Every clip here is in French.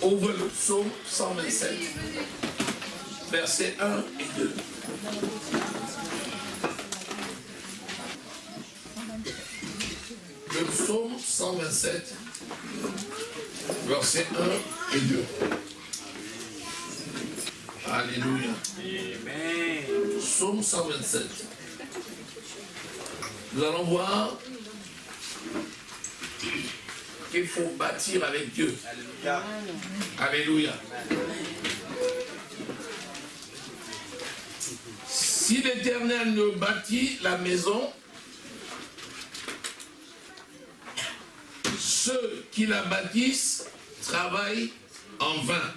Ouvre le psaume 127, versets 1 et 2. Le psaume 127, versets 1 et 2. Alléluia. Amen. Psaume 127. Nous allons voir qu'il faut bâtir avec Dieu. Alléluia. Alléluia. Si l'Éternel ne bâtit la maison, ceux qui la bâtissent travaillent en vain.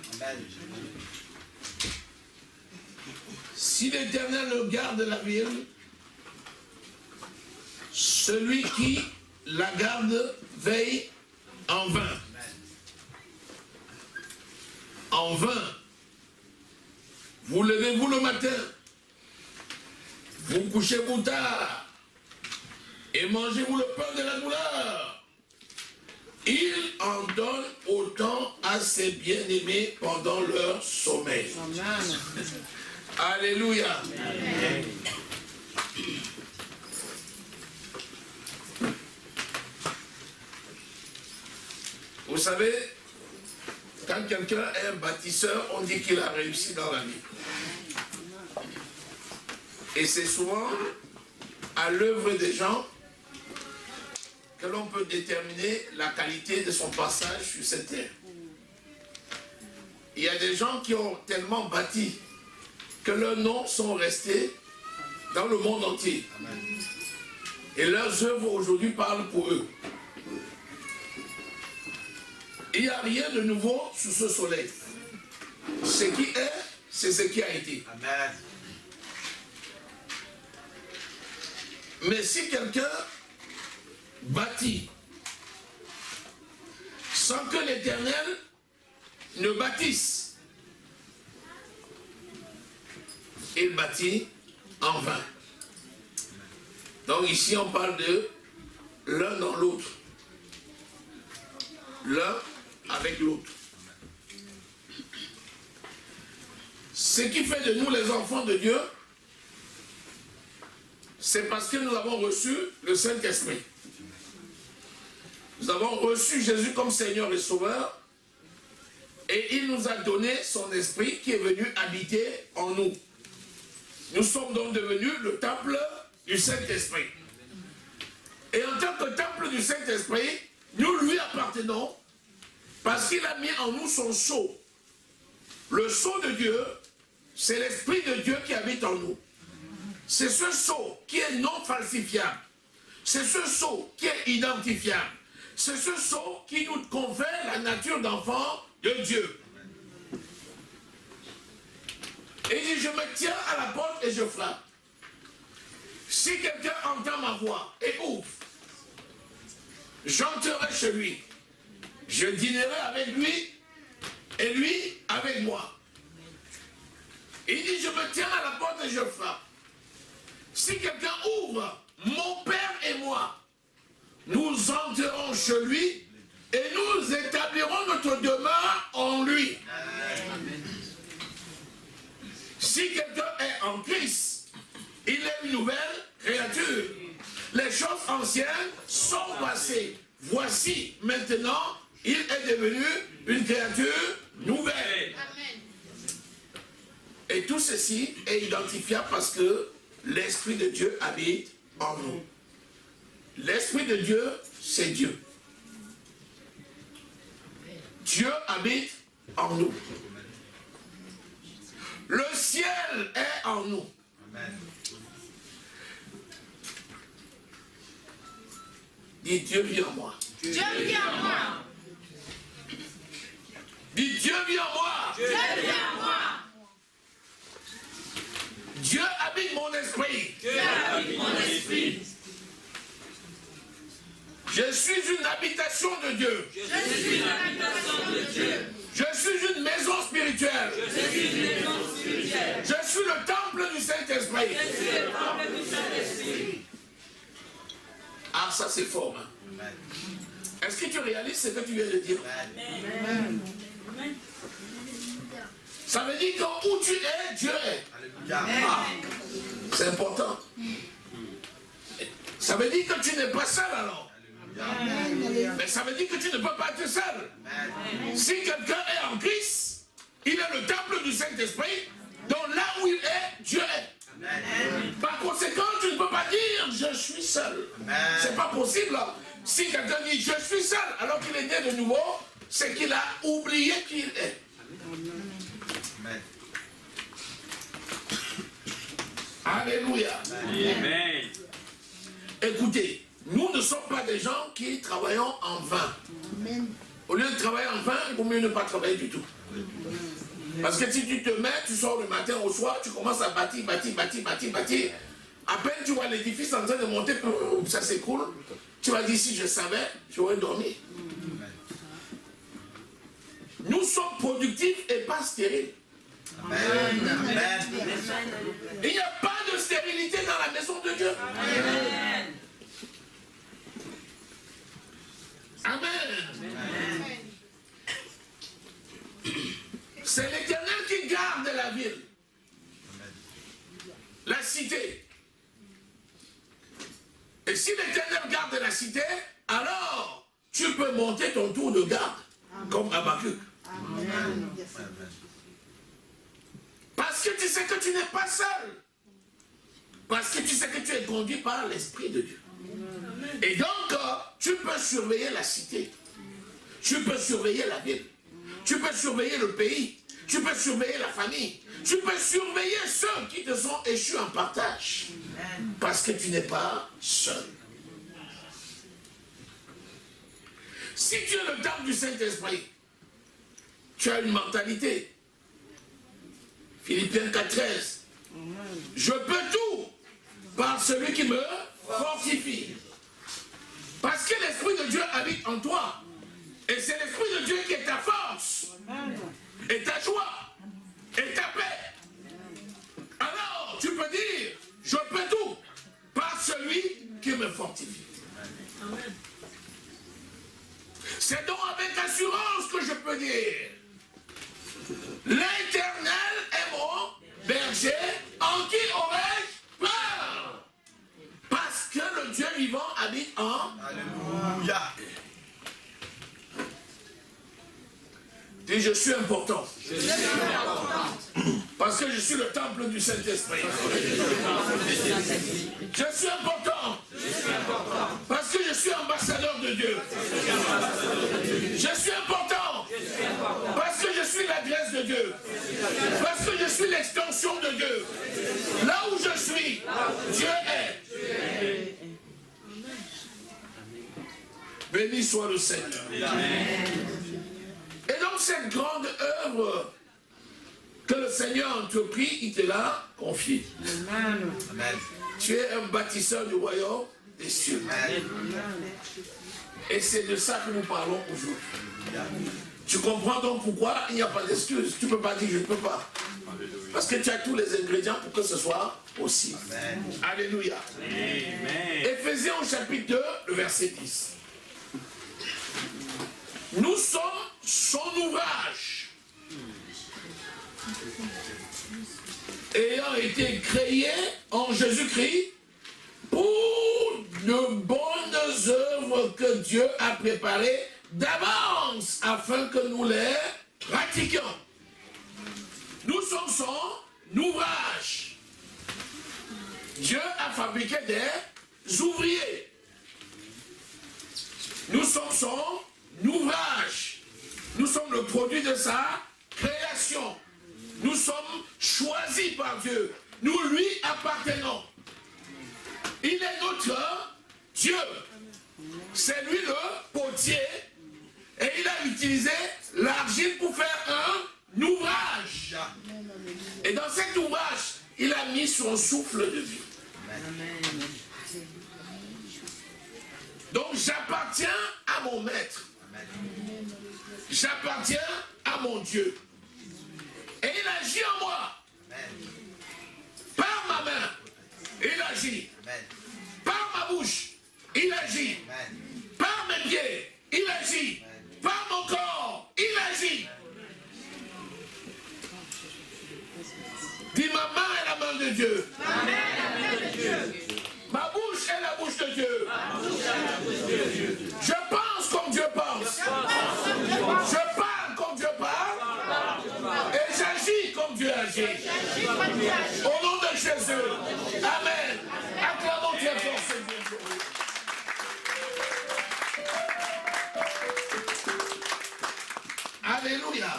Si l'Éternel ne garde la ville, celui qui la garde veille en vain. En vain. Vous levez-vous le matin, vous couchez-vous tard, et mangez-vous le pain de la douleur. Il en donne autant à ses bien-aimés pendant leur sommeil. Amen. Alléluia. Amen. Vous savez, quand quelqu'un est un bâtisseur, on dit qu'il a réussi dans la vie. Et c'est souvent à l'œuvre des gens que l'on peut déterminer la qualité de son passage sur cette terre. Il y a des gens qui ont tellement bâti que leurs noms sont restés dans le monde entier. Et leurs œuvres aujourd'hui parlent pour eux. Il n'y a rien de nouveau sous ce soleil. Ce qui est, c'est ce qui a été. Amen. Mais si quelqu'un bâtit sans que l'Éternel ne bâtisse, il bâtit en vain. Donc ici on parle de l'un dans l'autre. L'un avec l'autre. Ce qui fait de nous les enfants de Dieu, c'est parce que nous avons reçu le Saint-Esprit. Nous avons reçu Jésus comme Seigneur et Sauveur, et il nous a donné son esprit qui est venu habiter en nous. Nous sommes donc devenus le temple du Saint-Esprit. Et en tant que temple du Saint-Esprit, nous lui appartenons parce qu'il a mis en nous son sceau. Le sceau de Dieu, c'est l'Esprit de Dieu qui habite en nous. C'est ce sceau qui est non falsifiable. C'est ce sceau qui est identifiable. C'est ce sceau qui nous confère la nature d'enfant de Dieu. Et il dit, je me tiens à la porte et je frappe. Si quelqu'un entend ma voix et ouvre, j'entrerai chez lui. Je dînerai avec lui et lui avec moi. Il dit, je me tiens à la porte et je frappe. Si quelqu'un ouvre, mon Père et moi, nous entrerons chez lui et nous établirons notre demeure en lui. Amen. Si quelqu'un est en Christ, il est une nouvelle créature. Les choses anciennes sont passées. Voici, maintenant, il est devenu une créature nouvelle. Amen. Et tout ceci est identifiable parce que l'Esprit de Dieu habite en nous. L'Esprit de Dieu, c'est Dieu. Dieu habite en nous. Le ciel est en nous. Amen. Dis, Dieu vit en moi. Dieu vit en moi. Dis, Dieu vit en moi. Dieu vit en moi. Dieu habite mon esprit. Dieu habite mon esprit. Je suis une habitation de Dieu. Je suis une habitation de Dieu. Je suis une maison spirituelle. Je suis une maison spirituelle. Je suis le temple du Saint-Esprit. Je suis le temple du Saint-Esprit. Ah, ça c'est fort. Hein? Est-ce que tu réalises ce que tu viens de dire? Amen. Ça veut dire que où tu es, Dieu est. Ah, c'est important. Ça veut dire que tu n'es pas seul alors. Mais ça veut dire que tu ne peux pas être seul. Si quelqu'un est en Christ, il est le temple du Saint-Esprit, donc là où il est, Dieu est. Par conséquent, tu ne peux pas dire je suis seul. C'est pas possible. Là. Si quelqu'un dit je suis seul alors qu'il est né de nouveau, c'est qu'il a oublié qui il est. Alléluia. Amen. Écoutez, nous ne sommes pas des gens qui travaillons en vain. Au lieu de travailler en vain, il vaut mieux ne pas travailler du tout. Parce que si tu te mets, tu sors le matin au soir, tu commences à bâtir. À peine tu vois l'édifice en train de monter, ça s'écroule. Tu vas dire si je savais, j'aurais dormi. Nous sommes productifs et pas stériles. Amen. Il n'y a pas de stérilité dans la maison de Dieu. Amen. Amen. C'est l'Éternel qui garde la ville, la cité. Et si l'Éternel garde la cité, alors tu peux monter ton tour de garde, comme Habakkuk. Amen. Parce que tu sais que tu n'es pas seul. Parce que tu sais que tu es conduit par l'Esprit de Dieu. Et donc, tu peux surveiller la cité. Tu peux surveiller la ville. Tu peux surveiller le pays. Tu peux surveiller la famille. Tu peux surveiller ceux qui te sont échus en partage. Parce que tu n'es pas seul. Si tu es le temple du Saint-Esprit, tu as une mentalité. Philippiens 4,13. Je peux tout par celui qui me fortifie. Parce que l'Esprit de Dieu habite en toi. Et c'est l'Esprit de Dieu qui est ta force. Et ta joie. Et ta paix. Alors, tu peux dire, je peux tout par celui qui me fortifie. C'est donc avec assurance que je peux dire, l'Éternel est mon berger, en qui aurais-je peur? Parce que le Dieu vivant habite en... Alléluia. Dis, je suis important. Parce que je suis le temple du Saint-Esprit. Je suis important. Parce que je suis ambassadeur de Dieu. Je suis important. Parce que je suis l'adresse de Dieu. Parce que je suis l'extension de Dieu. Là où je suis, Dieu est. Béni soit le Seigneur. Et donc cette grande œuvre que le Seigneur entreprit, il te l'a confiée. Amen. Tu es un bâtisseur du royaume des cieux. Et c'est de ça que nous parlons aujourd'hui. Tu comprends donc pourquoi il n'y a pas d'excuse. Tu ne peux pas dire je ne peux pas. Parce que tu as tous les ingrédients pour que ce soit possible. Alléluia. Éphésiens au chapitre 2, le verset 10. Nous sommes son ouvrage, ayant été créés en Jésus-Christ pour de bonnes œuvres que Dieu a préparées d'avance afin que nous les pratiquions. Nous sommes son ouvrage. Dieu a fabriqué des ouvriers. Nous sommes son ouvrage. Nous sommes le produit de sa création. Nous sommes choisis par Dieu. Nous lui appartenons. Il est notre Dieu. C'est lui le potier. Et il a utilisé l'argile pour faire un ouvrage. Et dans cet ouvrage, il a mis son souffle de vie. Donc j'appartiens à mon maître. J'appartiens à mon Dieu. Et il agit en moi. Par ma main, il agit. Par ma bouche, il agit. Par mes pieds, il agit. Par mon corps, il agit. Dieu. Ma bouche est la bouche de Dieu. Je pense comme Dieu pense. Je parle comme Dieu parle. Et j'agis comme Dieu agit. Au nom de Jésus. Amen. Acclamons Dieu pour ce Dieu. Alléluia.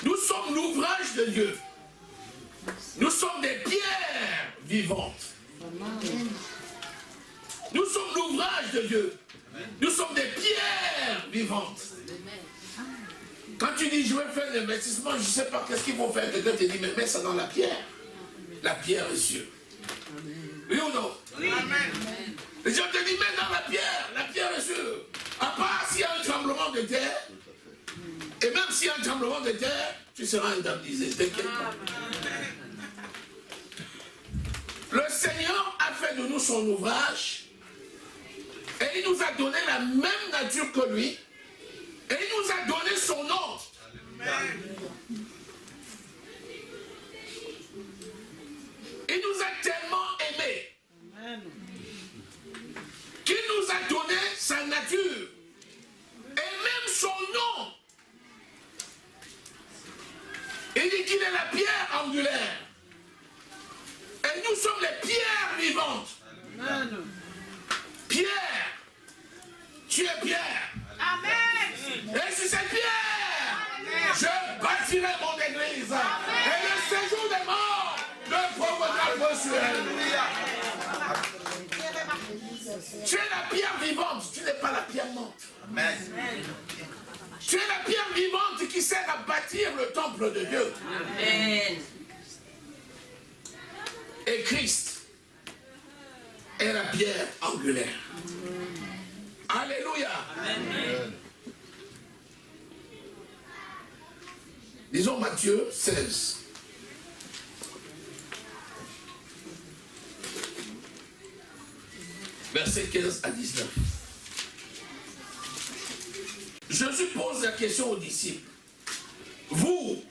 Nous sommes l'ouvrage de Dieu. Nous sommes des pierres vivantes. Nous sommes l'ouvrage de Dieu. Nous sommes des pierres vivantes. Quand tu dis je vais faire l'investissement, je ne sais pas qu'est-ce qu'il faut faire. Quelqu'un te dit mais mets ça dans la pierre. La pierre est sûre. Oui ou non? Oui. Les gens te disent mets dans la pierre est sûre. À part s'il y a un tremblement de terre, et même s'il y a un tremblement de terre, tu seras indemnisé. T'inquiète pas. Le Seigneur a fait de nous son ouvrage et il nous a donné la même nature que lui et il nous a donné son nom. Il nous a tellement aimés qu'il nous a donné sa nature et même son nom. Il dit qu'il est la pierre angulaire. Et nous sommes les pierres vivantes. Amen. Pierre, tu es Pierre. Amen. Et sur cette pierre, amen, je bâtirai mon église. Amen. Et le séjour des morts ne provoquera pas sur elle. Tu es la pierre vivante, tu n'es pas la pierre morte. Amen. Tu es la pierre vivante qui sert à bâtir le temple de Dieu. Amen. Et Christ est la pierre angulaire. Alléluia. Amen. Disons Matthieu 16. Versets 15 à 19. Jésus pose la question aux disciples. Vous,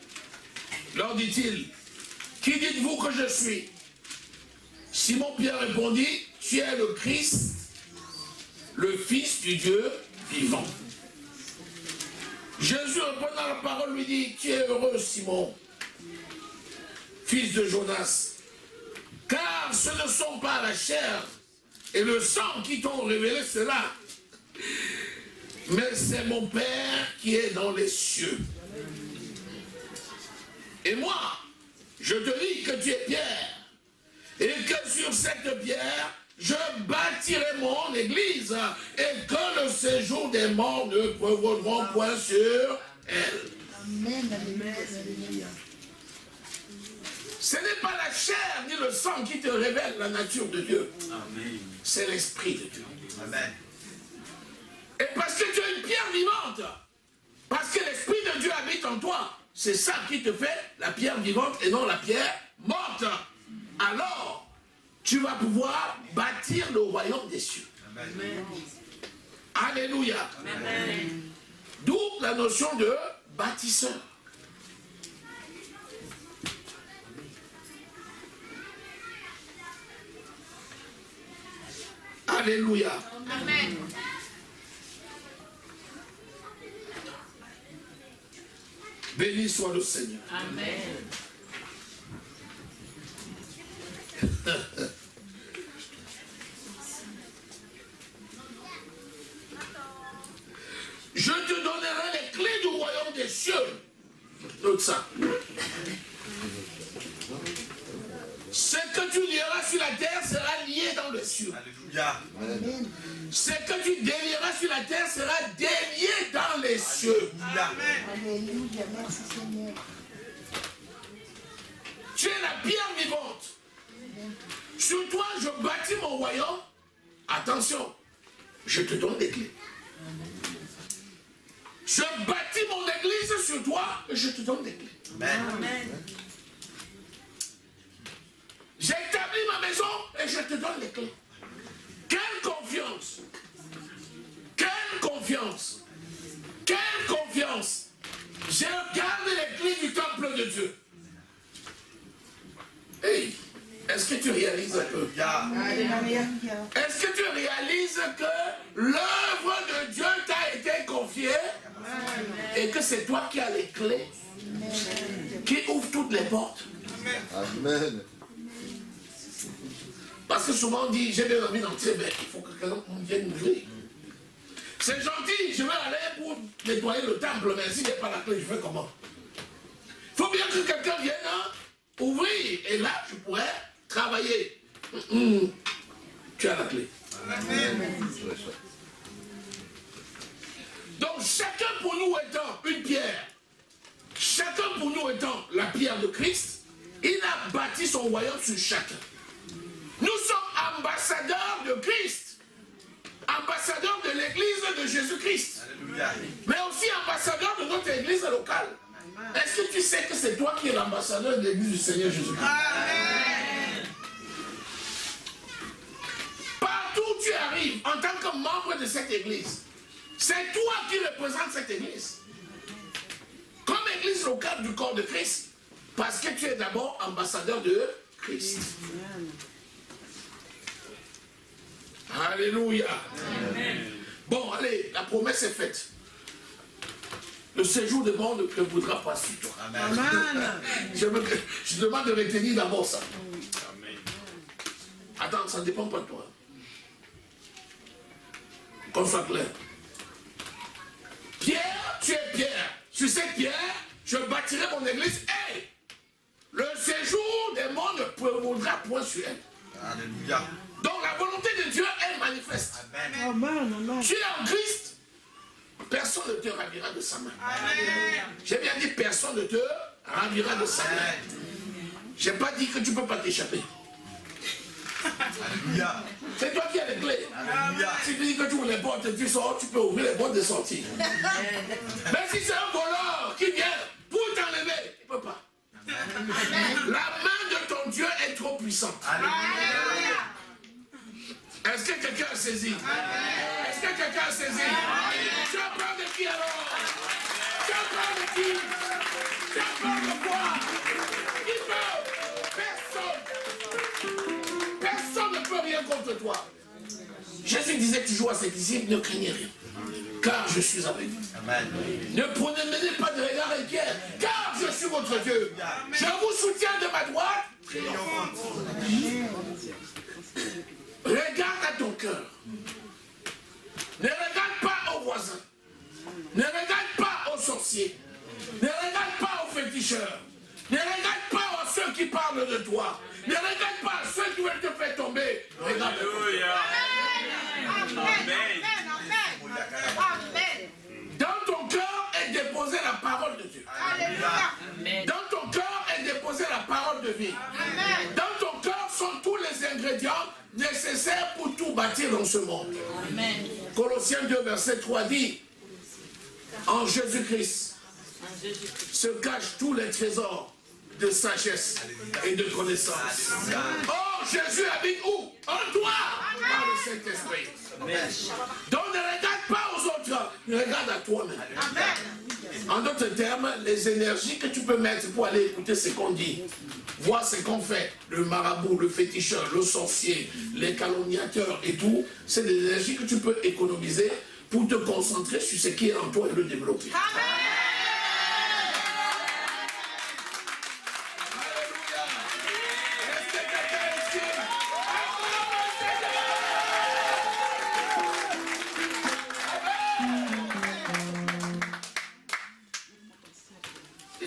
leur dit-il, qui dites-vous que je suis? Simon-Pierre répondit, tu es le Christ, le Fils du Dieu vivant. Jésus reprenant la parole lui dit, tu es heureux Simon, fils de Jonas, car ce ne sont pas la chair et le sang qui t'ont révélé cela, mais c'est mon Père qui est dans les cieux. Et moi, je te dis que tu es Pierre, et que sur cette pierre, je bâtirai mon église, et que le séjour des morts ne prévaudront point sur elle. Amen. Ce n'est pas la chair ni le sang qui te révèle la nature de Dieu. C'est l'Esprit de Dieu. Amen. Et parce que tu es une pierre vivante, parce que l'Esprit de Dieu habite en toi, c'est ça qui te fait la pierre vivante et non la pierre morte. Alors, tu vas pouvoir bâtir le royaume des cieux. Amen. Alléluia. Amen. D'où la notion de bâtisseur. Alléluia. Amen. Béni soit le Seigneur. Amen. Je te donnerai les clés du royaume des cieux. Note ça. Ce que tu lieras sur la terre sera lié dans les cieux. Alléluia. Ce que tu délieras sur la terre sera délié dans les cieux. Amen. Alléluia. Merci Seigneur. Tu es la pierre vivante. Sur toi, je bâtis mon royaume. Attention, je te donne des clés. Je bâtis mon église sur toi et je te donne des clés. Amen. J'établis ma maison et je te donne les clés. Quelle confiance! Quelle confiance! Quelle confiance! Je garde les clés du temple de Est-ce que tu réalises que... Est-ce que tu réalises que l'œuvre de Dieu t'a été confiée et que c'est toi qui as les clés qui ouvrent toutes les portes? Amen. Parce que souvent on dit, j'ai bien envie d'entrer, mais il faut que quelqu'un vienne m'ouvrir. C'est gentil, je vais aller pour nettoyer le temple, mais s'il n'y a pas la clé, je fais comment? Il faut bien que quelqu'un vienne ouvrir, et là, je pourrais travailler. Tu as la clé. Donc, chacun pour nous étant une pierre, chacun pour nous étant la pierre de Christ, il a bâti son royaume sur chacun. Nous sommes ambassadeurs de Christ, ambassadeurs de l'église de Jésus-Christ, mais aussi ambassadeurs de notre église locale. Est-ce que tu sais que c'est toi qui es l'ambassadeur de l'église du Seigneur Jésus-Christ? Partout où tu arrives en tant que membre de cette église, c'est toi qui représentes cette église. Comme église locale du corps de Christ, parce que tu es d'abord ambassadeur de Christ. Alléluia. Amen. Bon, allez, la promesse est faite. Le séjour de mort ne prévaudra pas sur toi. Amen. Je demande de retenir d'abord ça. Amen. Attends, ça ne dépend pas de toi. Qu'on soit clair. Pierre, tu es pierre. Sur cette pierre, je bâtirai mon église. Hey, le séjour des morts ne prévaudra point sur elle. Alléluia. Donc la volonté de Dieu est manifeste. Amen. Tu es en Christ, personne ne te ravira de sa main. J'ai bien dit personne ne te ravira de sa main. Je n'ai pas dit que tu ne peux pas t'échapper. C'est toi qui as les clés. Si tu dis que tu ouvres les portes, tu sors, tu peux ouvrir les portes de sortie. Mais si c'est un voleur qui vient pour t'enlever, il ne peut pas. La main de ton Dieu est trop puissante. Est-ce que quelqu'un a saisi? Est-ce que quelqu'un a saisi? Tu as peur de qui alors? Tu as peur de qui? Tu as peur de quoi? Qui peut? Personne. Personne ne peut rien contre toi. Jésus disait toujours à ses disciples, ne craignez rien, car je suis avec vous. Ne prenez pas de regard inquiet, car je suis votre Dieu. Je vous soutiens de ma droite. Regarde à ton cœur. Ne regarde pas aux voisins. Ne regarde pas aux sorciers. Ne regarde pas aux féticheurs. Ne regarde pas à ceux qui parlent de toi. Ne regarde pas à ceux qui veulent te faire tomber. Regarde. Dans ton cœur est déposée la parole de Dieu. Dans ton cœur est déposée la parole de vie. Dans ton cœur sont tous les ingrédients nécessaires pour tout bâtir dans ce monde. Amen. Colossiens 2, verset 3 dit, en Jésus-Christ se cachent tous les trésors de sagesse et de connaissance. Oh, Jésus habite où? En toi, par le Saint-Esprit. Donc ne regarde pas aux autres, regarde à toi-même. En d'autres termes, les énergies que tu peux mettre pour aller écouter ce qu'on dit, voir ce qu'on fait, le marabout, le féticheur, le sorcier, les calomniateurs et tout, c'est des énergies que tu peux économiser pour te concentrer sur ce qui est en toi et le développer.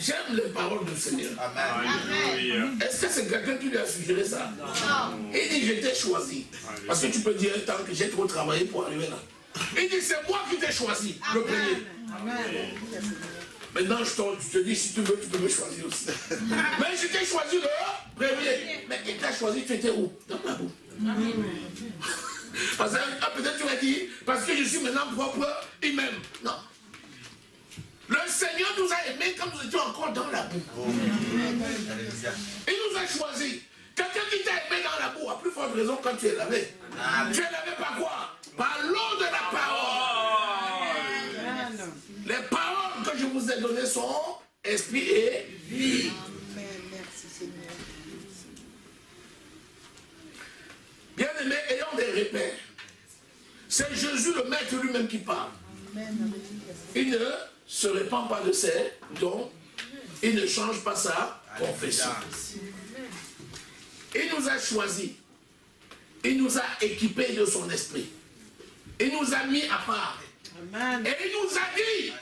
J'aime les paroles du Seigneur. Amen. Est-ce que c'est quelqu'un qui lui a suggéré ça? Non. Il dit, je t'ai choisi. Parce que tu peux dire un temps que j'ai trop travaillé pour arriver là. Il dit, c'est moi qui t'ai choisi, le premier. Amen. Maintenant, je te dis, si tu veux, tu peux me choisir aussi. Mais je t'ai choisi le premier. Mais il t'a choisi, tu étais où? Dans la boue. Parce que peut-être tu m'as dit, parce que je suis maintenant propre, il m'aime. Non. Le Seigneur nous a aimés quand nous étions encore dans la boue. Il nous a choisis. Quelqu'un qui t'a aimé dans la boue, à plus forte raison quand tu es lavé. Tu es lavé par quoi? Par l'eau de la parole. Les paroles que je vous ai données sont esprit et vie. répète. C'est Jésus le Maître lui-même qui parle. Il ne se répand pas de ses dons. Il ne change pas sa confession. Il nous a choisis. Il nous a équipés de son esprit. Il nous a mis à part. Amen. Et il nous a dit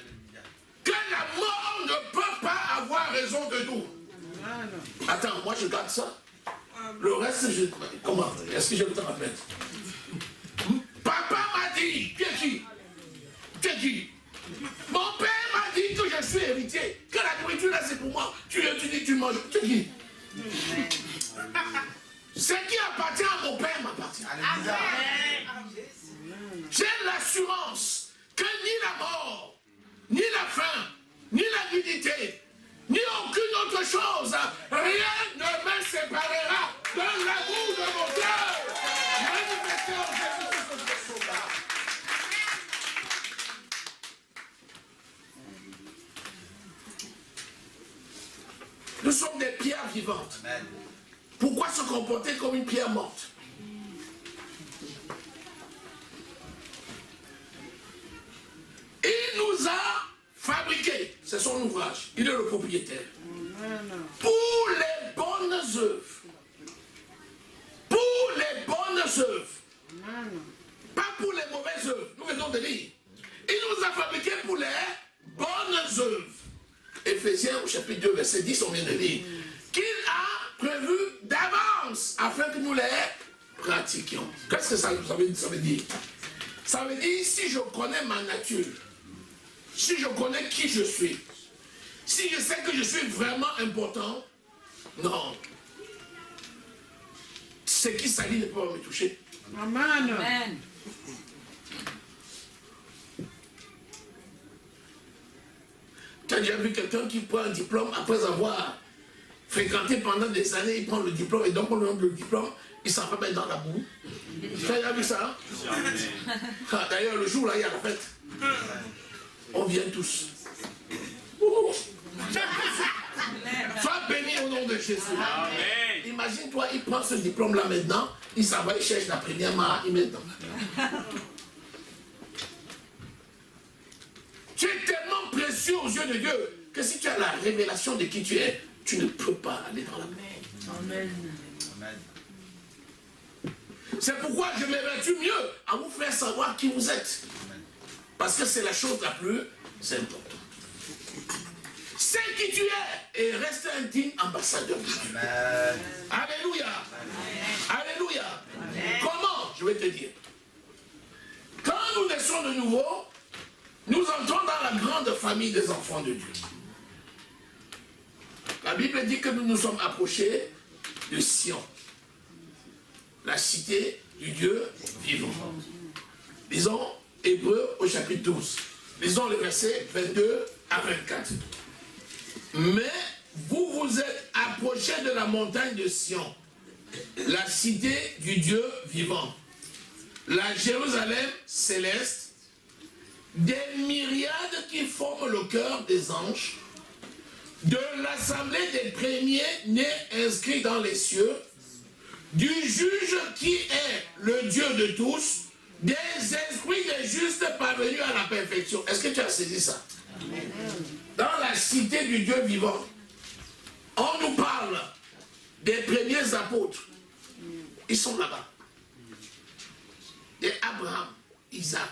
que la mort ne peut pas avoir raison de nous. Amen. Attends, moi je garde ça. Le reste, comment? Est-ce que je te rappelle? Papa m'a dit, tu es qui? Tu es qui? Mon père m'a dit que je suis héritier, que la nourriture là c'est pour moi. Tu dis, tu manges. Tu es qui? Ce qui appartient à mon père m'appartient. J'ai l'assurance que ni la mort, ni la faim, ni la nudité, ni aucune autre chose, rien ne me séparera de l'amour de mon cœur. Manifesté en Jésus-Christ de Sauveur. Nous sommes des pierres vivantes. Pourquoi se comporter comme une pierre morte? Il nous a fabriqués, c'est son ouvrage, il est le propriétaire. Pour les bonnes œuvres. Pour les bonnes œuvres. Pas pour les mauvaises œuvres. Nous venons de lire. Il nous a fabriqués pour les bonnes œuvres. Éphésiens au chapitre 2, verset 10, on vient de lire. Qu'il a prévu d'avance afin que nous les pratiquions. Qu'est-ce que ça veut dire? Ça veut dire si je connais ma nature, si je connais qui je suis, si je sais que je suis vraiment important, non. Ce qui s'allie ne peut pas me toucher. Amen. Amen. Tu as déjà vu quelqu'un qui prend un diplôme après avoir fréquenté pendant des années, il prend le diplôme et donc on lui donne le diplôme, il s'en va mettre dans la boue. Tu as déjà vu ça? D'ailleurs, le jour là, il y a la fête. On vient tous. Sois béni au nom de Jésus. Imagine-toi, il prend ce diplôme-là maintenant, il s'en va, il cherche la première marque, il met dedans. Tu es tellement précieux aux yeux de Dieu que si tu as la révélation de qui tu es, tu ne peux pas aller dans la mer. Amen. C'est pourquoi je m'évertue mieux à vous faire savoir qui vous êtes. Parce que c'est la chose la plus importante. C'est qui tu es et reste un digne ambassadeur de Dieu. Alléluia. Alléluia. Comment? Je vais te dire. Quand nous naissons de nouveau, nous entrons dans la grande famille des enfants de Dieu. La Bible dit que nous nous sommes approchés de Sion, la cité du Dieu vivant. Lisons Hébreux au chapitre 12. Lisons les versets 22 à 24. Mais vous vous êtes approchés de la montagne de Sion, la cité du Dieu vivant, la Jérusalem céleste, des myriades qui forment le cœur des anges, de l'assemblée des premiers-nés inscrits dans les cieux, du juge qui est le Dieu de tous, des esprits des justes parvenus à la perfection. Est-ce que tu as saisi ça? Dans la cité du Dieu vivant, on nous parle des premiers apôtres. Ils sont là-bas. Des Abraham, Isaac,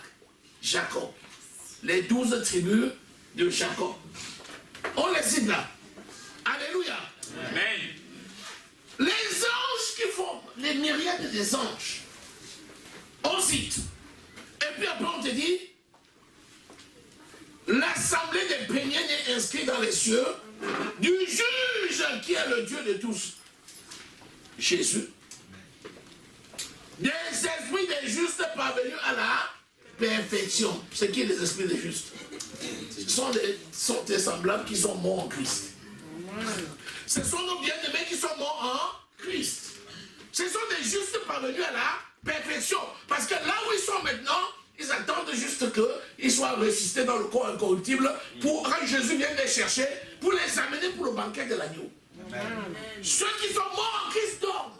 Jacob. Les 12 tribus de Jacob. On les cite là. Alléluia. Amen. Les anges qui forment, les myriades des anges. On cite. Et puis après on te dit, l'assemblée des premiers-nés inscrits dans les cieux, du juge qui est le Dieu de tous, Jésus, des esprits des justes parvenus à la perfection. C'est qui les esprits des justes? Ce sont des semblables qui sont morts en Christ. Ce sont nos bien-aimés qui sont morts en Christ. Ce sont des justes parvenus à la perfection. Parce que là où ils sont maintenant, ils attendent juste qu'ils soient ressuscités dans le corps incorruptible pour quand Jésus vienne les chercher, pour les amener pour le banquet de l'agneau. Ceux qui sont morts en Christ dorment.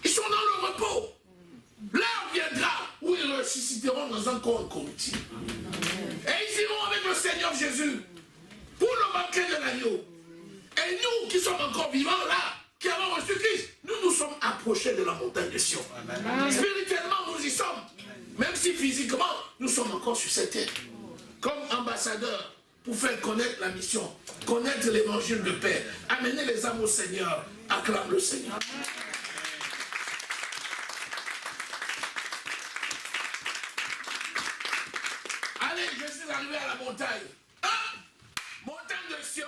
Ils sont dans le repos. Leur corps incorruptible. Et ils iront avec le Seigneur Jésus pour le banquet de l'agneau. Et nous qui sommes encore vivants là, qui avons reçu Christ, nous sommes approchés de la montagne de Sion. Spirituellement, nous y sommes. Même si physiquement, nous sommes encore sur cette terre. Comme ambassadeurs, pour faire connaître la mission, connaître l'évangile de paix, amener les âmes au Seigneur, acclame le Seigneur. Allez, je suis arrivé à la montagne. Ah! Montagne de Sion.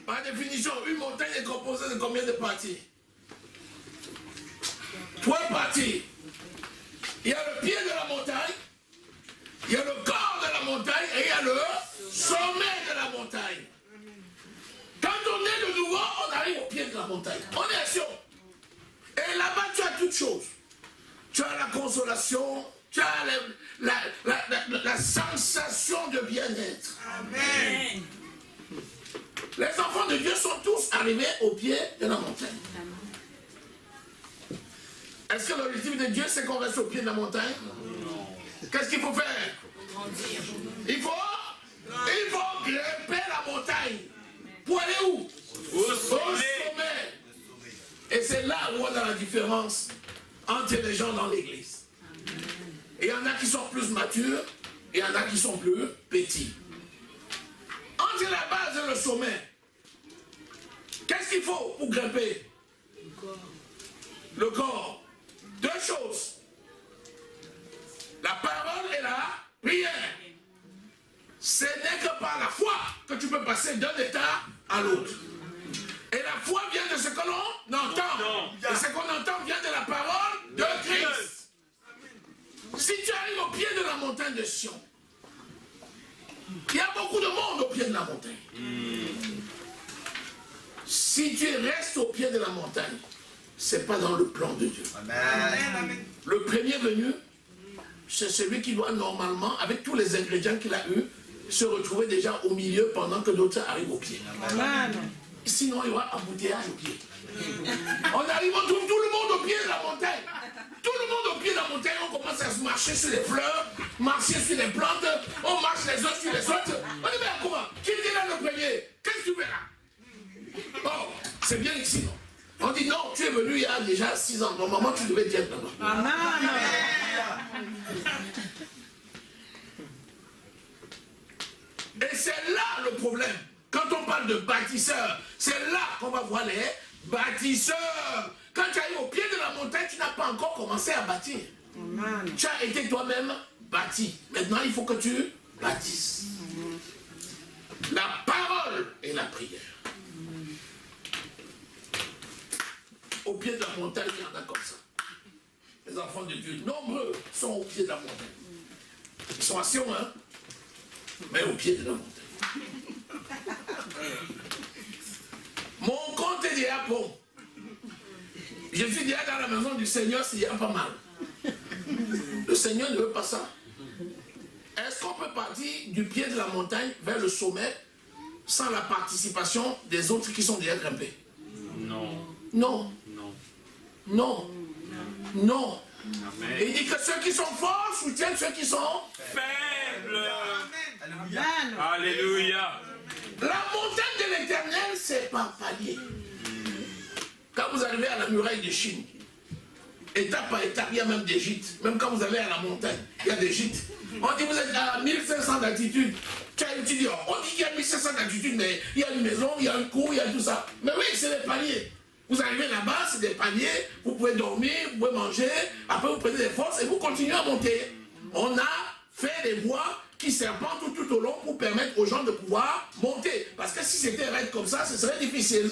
Par définition, une montagne est composée de combien de parties? 3 parties. Il y a le pied de la montagne, il y a le corps de la montagne et il y a le sommet de la montagne. Quand on est de nouveau, on arrive au pied de la montagne. On est à Sion. Et là-bas, tu as toutes choses. Tu as la consolation, tu as la sensation de bien-être. Amen. Les enfants de Dieu sont tous arrivés au pied de la montagne. Est-ce que l'objectif de Dieu, c'est qu'on reste au pied de la montagne? Qu'est-ce qu'il faut faire? Il faut grimper la montagne. Pour aller où? Au sommet. Et c'est là où on a la différence entre les gens dans l'église. Et il y en a qui sont plus matures, et il y en a qui sont plus petits. Entre la base et le sommet, qu'est-ce qu'il faut pour grimper? Le corps. 2 choses. La parole et la prière. Ce n'est que par la foi que tu peux passer d'un état à l'autre. Et la foi vient de ce que l'on entend. Et ce qu'on entend vient de la parole de Christ. Si tu arrives au pied de la montagne de Sion, il y a beaucoup de monde au pied de la montagne. Si tu restes au pied de la montagne, ce n'est pas dans le plan de Dieu. Amen. Le premier venu, c'est celui qui doit normalement, avec tous les ingrédients qu'il a eu, se retrouver déjà au milieu pendant que d'autres arrivent au pied. Amen. Sinon, il y aura embouteillage au pied. On arrive, on trouve tout le monde au pied de la montagne. Tout le monde au pied de la montagne, on commence à se marcher sur les fleurs, marcher sur les plantes, on marche les uns sur les autres. On dit, mais comment? Qui était là le premier? Qu'est-ce que tu fais là? Oh, c'est bien ici, non? On dit, non, tu es venu il y a déjà 6 ans. Normalement, tu devais être là-bas. Amen. Et c'est là le problème. Quand on parle de bâtisseurs, c'est là qu'on va voir les bâtisseurs. Quand tu arrives au pied de la montagne, tu n'as pas encore commencé à bâtir. Amen. Tu as été toi-même bâti. Maintenant, il faut que tu bâtisses. La parole et la prière. Au pied de la montagne, il y en a comme ça. Les enfants de Dieu, nombreux, sont au pied de la montagne. Ils sont assis au main, mais au pied de la montagne. Mon compte est déjà bon. Je suis déjà dans la maison du Seigneur, c'est déjà pas mal. Le Seigneur ne veut pas ça. Est-ce qu'on peut partir du pied de la montagne vers le sommet sans la participation des autres qui sont déjà grimpés? Non. Non. Non. Non. Non. Amen. Et il dit que ceux qui sont forts soutiennent ceux qui sont... Faible. Amen. Alléluia. La montagne de l'Éternel, c'est par palier. Quand vous arrivez à la muraille de Chine, étape par étape, il y a même des gîtes. Même quand vous allez à la montagne, il y a des gîtes. On dit vous êtes à 1500 d'altitude. Tu as étudié, on dit qu'il y a 1500 d'altitude, mais il y a une maison, il y a un cours, il y a tout ça. Mais oui, c'est des paliers. Vous arrivez là-bas, c'est des paliers, vous pouvez dormir, vous pouvez manger, après vous prenez des forces et vous continuez à monter. On a fait des voies qui serpentent tout au long pour permettre aux gens de pouvoir monter. Parce que si c'était raide comme ça, ce serait difficile.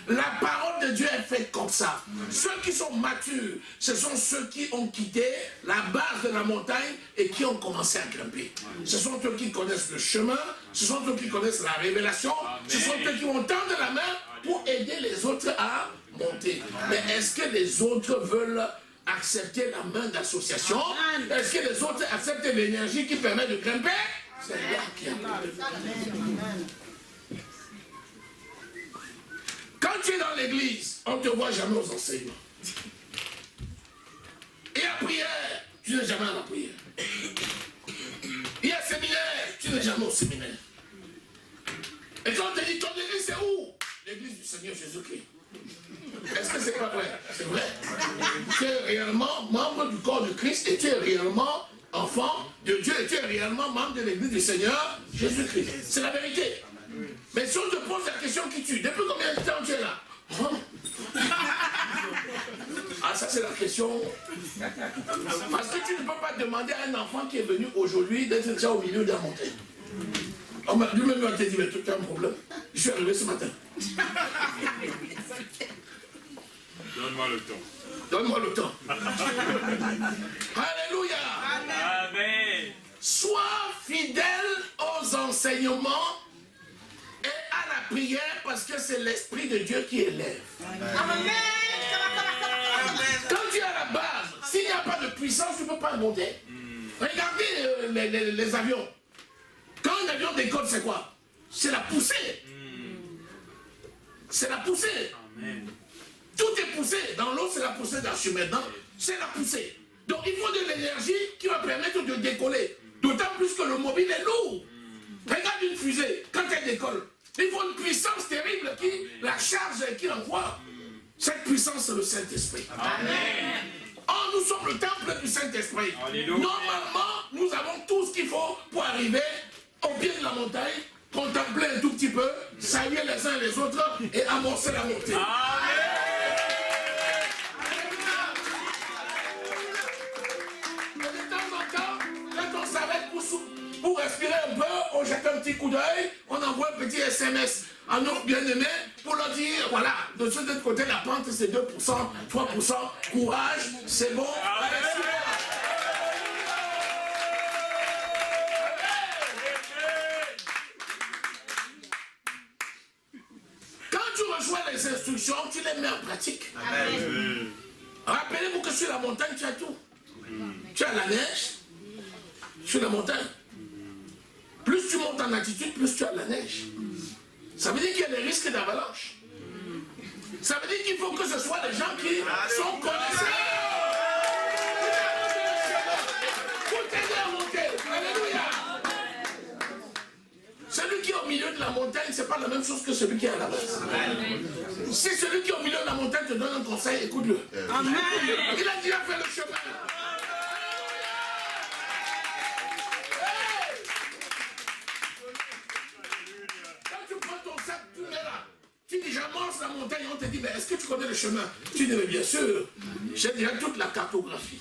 La parole de Dieu est faite comme ça. Ceux qui sont matures, ce sont ceux qui ont quitté la base de la montagne et qui ont commencé à grimper. Ce sont eux qui connaissent le chemin, ce sont eux qui connaissent la révélation, ce sont eux qui vont tendre la main pour aider les autres à monter. Mais est-ce que les autres veulent accepter la main d'association? Est-ce que les autres acceptent l'énergie qui permet de grimper? C'est là qu'il y a un problème. Quand tu es dans l'église, on ne te voit jamais aux enseignements. Et à prière, tu n'es jamais à la prière. n'étais jamais au séminaire. Et quand on te dit, ton église c'est où? L'église du Seigneur Jésus-Christ. Est-ce que c'est pas vrai? C'est vrai. Tu es réellement membre du corps de Christ et tu es réellement enfant de Dieu et tu es réellement membre de l'église du Seigneur Jésus-Christ. C'est la vérité. Mais si on te pose la question qui tue, depuis combien de temps tu es là? Ah, ça c'est la question. Parce que tu ne peux pas demander à un enfant qui est venu aujourd'hui d'être déjà au milieu de la montagne. Lui-même il t'a dit, mais tu as un problème. Je suis arrivé ce matin. Donne-moi le temps. Donne-moi le temps. Alléluia. Amen. Sois fidèle aux enseignements et à la prière parce que c'est l'Esprit de Dieu qui élève. Amen. Quand tu es à la base, s'il n'y a pas de puissance, tu ne peux pas monter. Regardez les avions. Quand un avion décolle, c'est quoi? C'est la poussée. C'est la poussée. Amen. Tout est poussé. Dans l'eau, c'est la poussée d'Archimède. C'est la poussée. Donc il faut de l'énergie qui va permettre de décoller. D'autant plus que le mobile est lourd. Regarde une fusée, quand elle décolle. Il faut une puissance terrible qui la charge et qui l'envoie. Cette puissance, c'est le Saint-Esprit. Amen. Oh, nous sommes le temple du Saint-Esprit. Alléluia. Normalement, nous avons tout ce qu'il faut pour arriver au pied de la montagne, contempler un tout petit peu, saluer les uns les autres et amorcer la montée. Amen. Mais de temps en temps, quand on s'arrête pour respirer un peu, on jette un petit coup d'œil, on envoie un petit SMS à nos bien-aimés pour leur dire, voilà, de ce côté, la pente c'est 2%, 3%, courage, c'est bon, allez, les instructions, tu les mets en pratique. Amen. Rappelez-vous que sur la montagne, tu as tout. Tu as la neige sur la montagne. Plus tu montes en altitude, plus tu as la neige. Ça veut dire qu'il y a des risques d'avalanche. Ça veut dire qu'il faut que ce soit des gens qui sont connaisseurs. Pour t'aider à monter. Alléluia. Celui qui est au milieu de la montagne, ce n'est pas la même chose que celui qui est à la base. Si celui qui est au milieu de la montagne te donne un conseil, écoute-le. Amen. Il a déjà fait le chemin. Quand tu prends ton sac, tu mets là. Tu dis, j'amorce la montagne, on te dit, mais est-ce que tu connais le chemin? Tu dis, mais bien sûr, j'ai déjà toute la cartographie.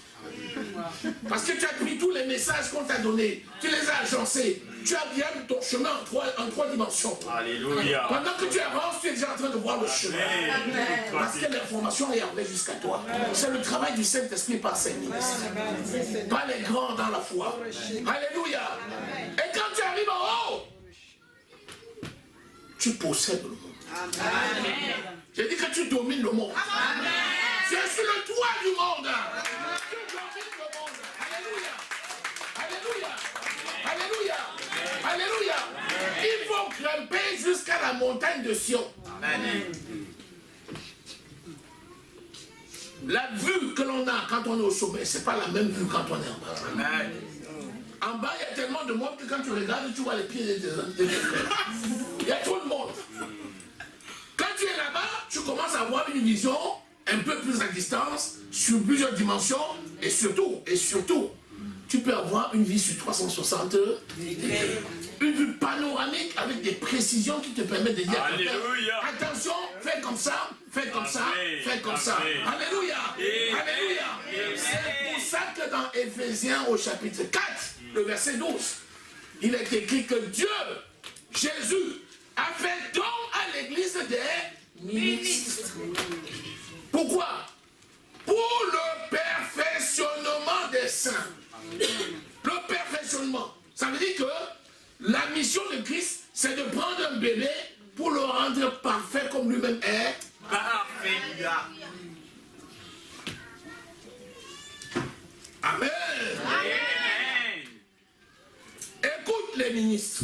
Parce que tu as pris tous les messages qu'on t'a donnés, tu les as agencés, tu as bien ton chemin en trois dimensions. Alléluia. Pendant que tu avances, tu es déjà en train de voir le chemin. Amen. Parce que l'information est arrivée jusqu'à toi. C'est le travail du Saint-Esprit par ses ministres. Pas les grands dans la foi. Alléluia. Et quand tu arrives en haut, tu possèdes le monde. J'ai dit que tu domines le monde. Tu es sur le toit du monde. Tu domines le monde. Alléluia. Alléluia. Alléluia. Alléluia. Il faut grimper jusqu'à la montagne de Sion. La vue que l'on a quand on est au sommet, ce n'est pas la même vue quand on est en bas. En bas, il y a tellement de monde que quand tu regardes, tu vois les pieds des frères. Il y a trop de monde. Quand tu es là-bas, tu commences à avoir une vision un peu plus à distance, sur plusieurs dimensions, et surtout, tu peux avoir une vue sur 360 degrés. Une vue panoramique avec des précisions qui te permettent de dire attention, fais comme ça, fais comme ça, fais comme ça. Alléluia. Alléluia. C'est pour ça que dans Éphésiens au chapitre 4, le verset 12, il est écrit que Dieu, Jésus, a fait don à l'église des ministres. Pourquoi? Pour le perfectionnement des saints. Le perfectionnement. Ça veut dire que la mission de Christ, c'est de prendre un bébé pour le rendre parfait comme lui-même est. Parfait. Amen. Amen. Écoute les ministres.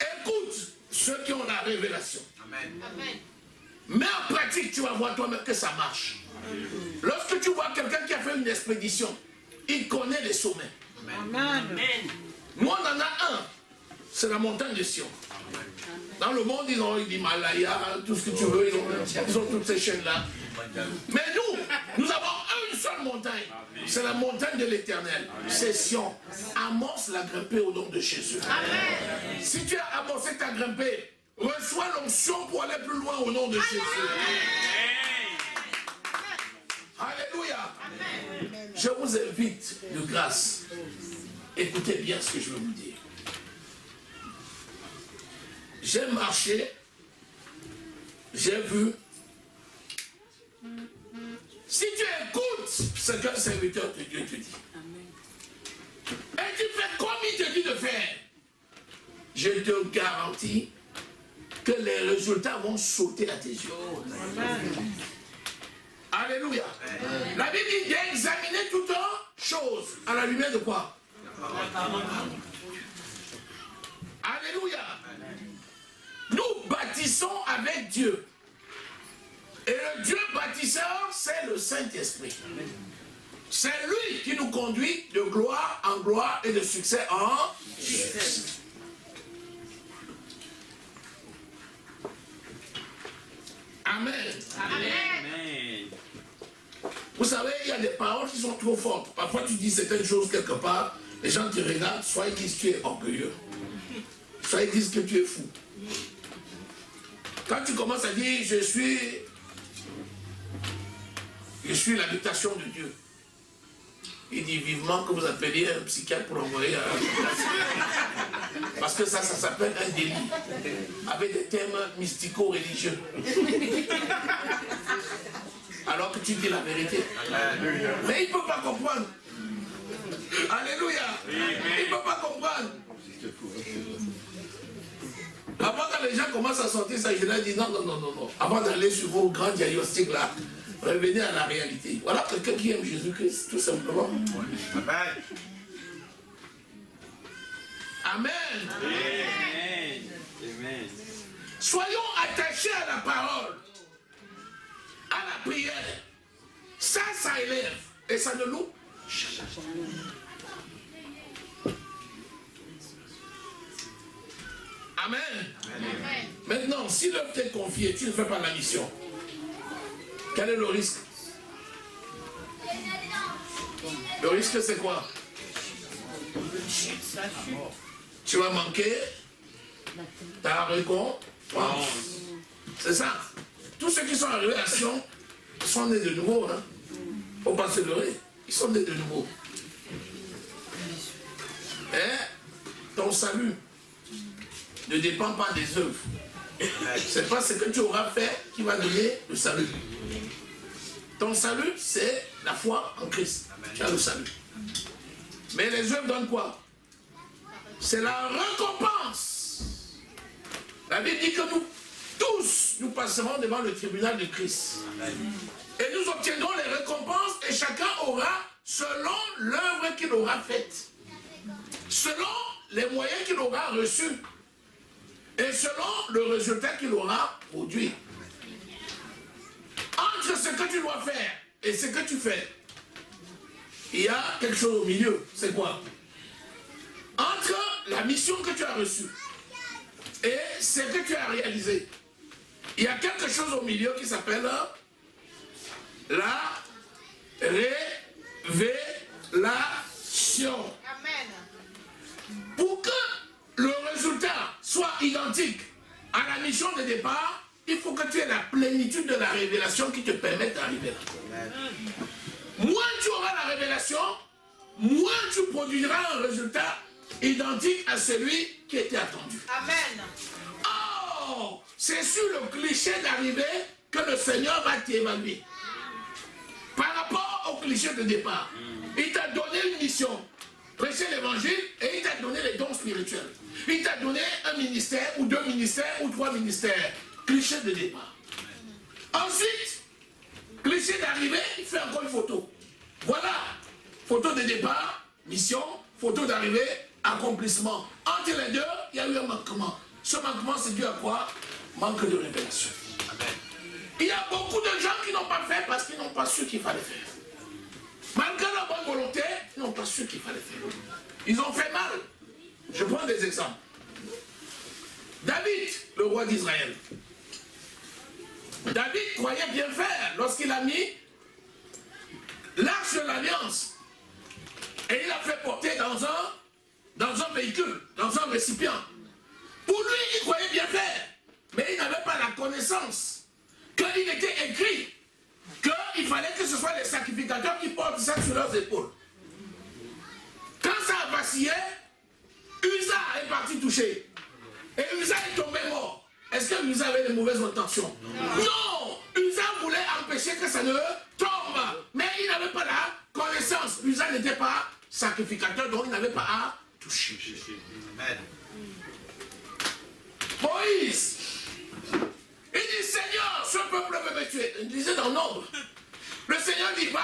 Écoute ceux qui ont la révélation. Amen. Mais en pratique, tu vas voir toi-même que ça marche. Lorsque tu vois quelqu'un qui a fait une expédition, il connaît les sommets. Amen. Nous, on en a un. C'est la montagne de Sion. Dans le monde, ils ont l'Himalaya, tout ce que tu veux, ils ont toutes ces chaînes-là. Mais nous avons une seule montagne. C'est la montagne de l'Éternel. C'est Sion. Amorce la grimper au nom de Jésus. Amen. Si tu as amorcé ta grimper, reçois l'onction pour aller plus loin au nom de Jésus. Alléluia. Je vous invite de grâce. Écoutez bien ce que je veux vous dire. J'ai marché, j'ai vu. Si tu écoutes ce qu'un serviteur de Dieu te dit, et tu fais comme il te dit de faire, je te garantis que les résultats vont sauter à tes yeux. Alléluia. La Bible dit d'examiner toute chose à la lumière de quoi? Alléluia. Nous bâtissons avec Dieu. Et le Dieu bâtisseur, c'est le Saint-Esprit. C'est lui qui nous conduit de gloire en gloire et de succès en succès. Amen. Amen. Vous savez, il y a des paroles qui sont trop fortes. Parfois, tu dis certaines choses quelque part, les gens te regardent, soit ils disent que tu es orgueilleux, soit ils disent que tu es fou. Quand tu commences à dire, je suis l'habitation de Dieu, il dit vivement que vous appeliez un psychiatre pour l'envoyer à la... Parce que ça s'appelle un délit, avec des thèmes mystico-religieux. Alors que tu dis la vérité. Mais il ne peut pas comprendre. Alléluia. Il ne peut pas comprendre. Avant que les gens commencent à sortir ça, je leur dis non. Avant d'aller sur vos grands diagnostics là, revenez à la réalité. Voilà quelqu'un qui aime Jésus-Christ, tout simplement. Amen. Amen. Amen. Amen. Soyons attachés à la parole, à la prière. Ça élève et ça ne loue. Amen. Amen. Maintenant, si l'œuvre t'est confiée, tu ne fais pas la mission. Quel est le risque? Le risque, c'est quoi? Tu vas manquer ta récompense. C'est ça. Tous ceux qui sont arrivés à Sion sont nés de nouveau. Il ne faut pas se leurrer. Ils sont nés de nouveau. Et ton salut ne dépend pas des œuvres. C'est pas ce que tu auras fait qui va donner le salut. Ton salut, c'est la foi en Christ. Tu as le salut. Mais les œuvres donnent quoi? C'est la récompense. La Bible dit que nous tous, nous passerons devant le tribunal de Christ. Et nous obtiendrons les récompenses et chacun aura selon l'œuvre qu'il aura faite. Selon les moyens qu'il aura reçus. Et selon le résultat qu'il aura produit. Entre ce que tu dois faire et ce que tu fais, il y a quelque chose au milieu. C'est quoi? Entre la mission que tu as reçue et ce que tu as réalisé, il y a quelque chose au milieu qui s'appelle la révélation. Amen. Pour que le résultat soit identique à la mission de départ, il faut que tu aies la plénitude de la révélation qui te permette d'arriver là. Moins tu auras la révélation, moins tu produiras un résultat identique à celui qui était attendu. Amen. Oh, c'est sur le cliché d'arrivée que le Seigneur va t'évaluer. Par rapport au cliché de départ, il t'a donné une mission, prêcher l'évangile, et il t'a donné les dons spirituels. Il t'a donné un ministère, ou 2 ministères, ou 3 ministères. Cliché de départ. Ensuite, cliché d'arrivée, il fait encore une photo. Voilà. Photo de départ, mission, photo d'arrivée, accomplissement. Entre les deux, il y a eu un manquement. Ce manquement, c'est dû à quoi? Manque de révélation. Amen. Il y a beaucoup de gens qui n'ont pas fait parce qu'ils n'ont pas su qu'il fallait faire. Malgré leur bonne volonté, ils n'ont pas su qu'il fallait faire. Ils ont fait mal. Je prends des exemples. David, le roi d'Israël. David croyait bien faire lorsqu'il a mis l'arche de l'alliance. Et il a fait porter dans un véhicule, dans un récipient. Pour lui, il croyait bien faire. Mais il n'avait pas la connaissance qu'il était écrit qu'il fallait que ce soit les sacrificateurs qui portent ça sur leurs épaules. Quand ça a vacillé, Uza est parti toucher. Et Uza est tombé mort. Est-ce que Uza avait de mauvaises intentions? Non! Uza voulait empêcher que ça ne tombe. Mais il n'avait pas la connaissance. Uza n'était pas sacrificateur, donc il n'avait pas à toucher. Amen. Moïse, il dit, Seigneur, ce peuple veut me tuer. Il disait dans nombre. Le Seigneur dit, va,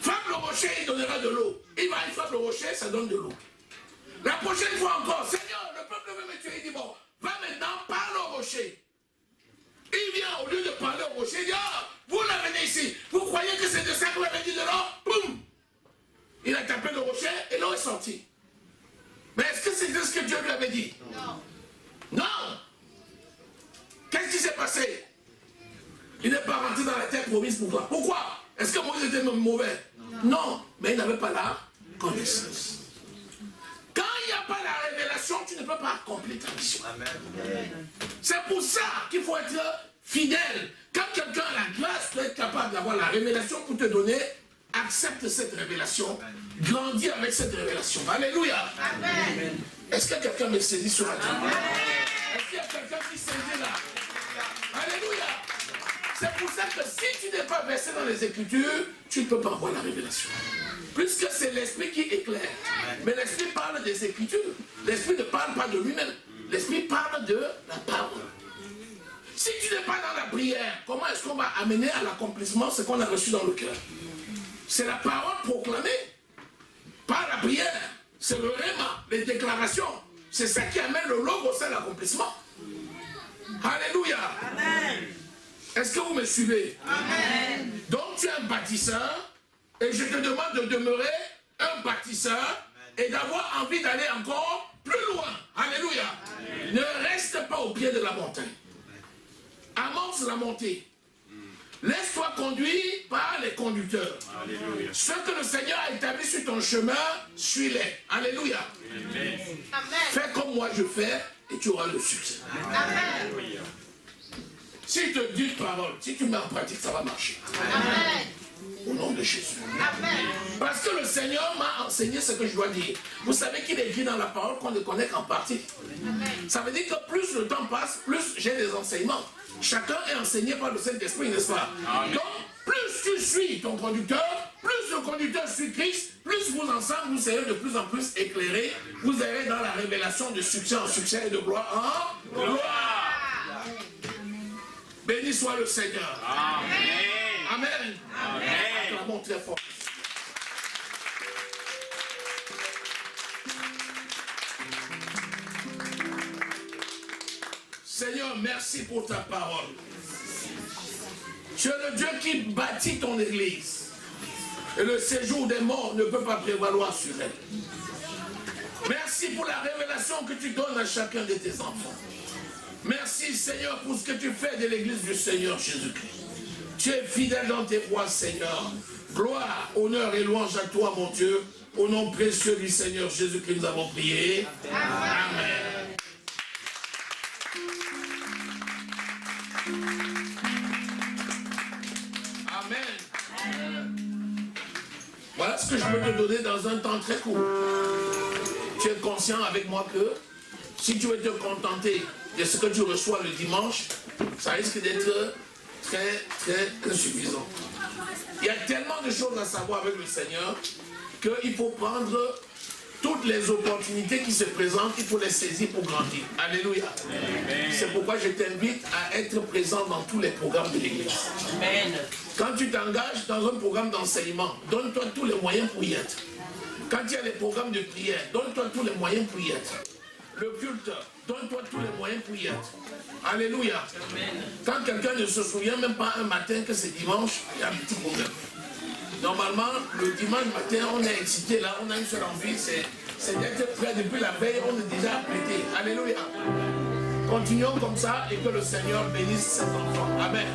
frappe le rocher, il donnera de l'eau. Il va, il frappe le rocher, ça donne de l'eau. La prochaine fois encore, Seigneur, le peuple veut me tuer. Il dit, bon, va maintenant, parle au rocher. Il vient, au lieu de parler au rocher, il dit, oh, vous l'amenez ici. Vous croyez que c'est de ça que vous avez dit de l'eau? Boum! Il a tapé le rocher et l'eau est sortie. Mais est-ce que c'était ce que Dieu lui avait dit? Non. Non! Qu'est-ce qui s'est passé? Il n'est pas rentré dans la terre promise pour toi. Pourquoi? Est-ce que Moïse était mauvais? Non, mais il n'avait pas la connaissance. Quand il n'y a pas la révélation, tu ne peux pas accomplir ta mission. C'est pour ça qu'il faut être fidèle. Quand quelqu'un a la grâce peut être capable d'avoir la révélation pour te donner, accepte cette révélation, grandis avec cette révélation. Alléluia. Amen. Est-ce que quelqu'un me saisit sur la table? Est-ce qu'il y a quelqu'un qui saisit là? Alléluia. C'est pour ça que si tu n'es pas versé dans les Écritures, tu ne peux pas avoir la révélation. Puisque c'est l'Esprit qui éclaire. Mais l'Esprit parle des Écritures. L'Esprit ne parle pas de lui-même. L'Esprit parle de la parole. Si tu n'es pas dans la prière, comment est-ce qu'on va amener à l'accomplissement ce qu'on a reçu dans le cœur? C'est la parole proclamée par la prière. C'est le réma, les déclarations. C'est ça qui amène le logos à l'accomplissement. Alléluia. Amen. Est-ce que vous me suivez? Amen. Donc tu es un bâtisseur et je te demande de demeurer un bâtisseur et d'avoir envie d'aller encore plus loin. Alléluia. Amen. Ne reste pas au pied de la montagne. Amorce la montée. Laisse-toi conduire par les conducteurs. Alléluia. Ce que le Seigneur a établi sur ton chemin, suis-les. Alléluia. Amen. Fais comme moi je fais et tu auras le succès. Amen. Si tu te dis une parole, si tu mets en pratique, ça va marcher. Amen. Au nom de Jésus. Amen. Parce que le Seigneur m'a enseigné ce que je dois dire. Vous savez qu'il est écrit dans la parole qu'on ne connaît qu'en partie. Amen. Ça veut dire que plus le temps passe, plus j'ai des enseignements. Chacun est enseigné par le Saint-Esprit, n'est-ce pas? Amen. Donc, plus tu suis ton conducteur, plus le conducteur suit Christ, plus vous ensemble, vous serez de plus en plus éclairés. Vous irez dans la révélation de succès en succès et de gloire en gloire. Béni soit le Seigneur. Amen. Amen. Amen. Acclamons très fort. Seigneur, merci pour ta parole. Tu es le Dieu qui bâtit ton église. Et le séjour des morts ne peut pas prévaloir sur elle. Merci pour la révélation que tu donnes à chacun de tes enfants. Merci Seigneur pour ce que tu fais de l'église du Seigneur Jésus-Christ. Tu es fidèle dans tes voies, Seigneur. Gloire, honneur et louange à toi, mon Dieu. Au nom précieux du Seigneur Jésus-Christ, nous avons prié. Amen. Amen. Voilà ce que je peux te donner dans un temps très court. Tu es conscient avec moi que si tu veux te contenter de ce que tu reçois le dimanche, ça risque d'être très, très insuffisant. Il y a tellement de choses à savoir avec le Seigneur qu'il faut prendre toutes les opportunités qui se présentent, il faut les saisir pour grandir. Alléluia. C'est pourquoi je t'invite à être présent dans tous les programmes de l'Église. Quand tu t'engages dans un programme d'enseignement, donne-toi tous les moyens pour y être. Quand il y a les programmes de prière, donne-toi tous les moyens pour y être. Le culte, donne-toi tous les moyens pour y être. Alléluia. Quand quelqu'un ne se souvient même pas un matin que c'est dimanche, il y a un petit problème. Normalement, le dimanche matin, on est excité là, on a une seule envie, c'est d'être prêt depuis la veille, on est déjà prêté. Alléluia. Continuons comme ça et que le Seigneur bénisse ses enfants. Amen.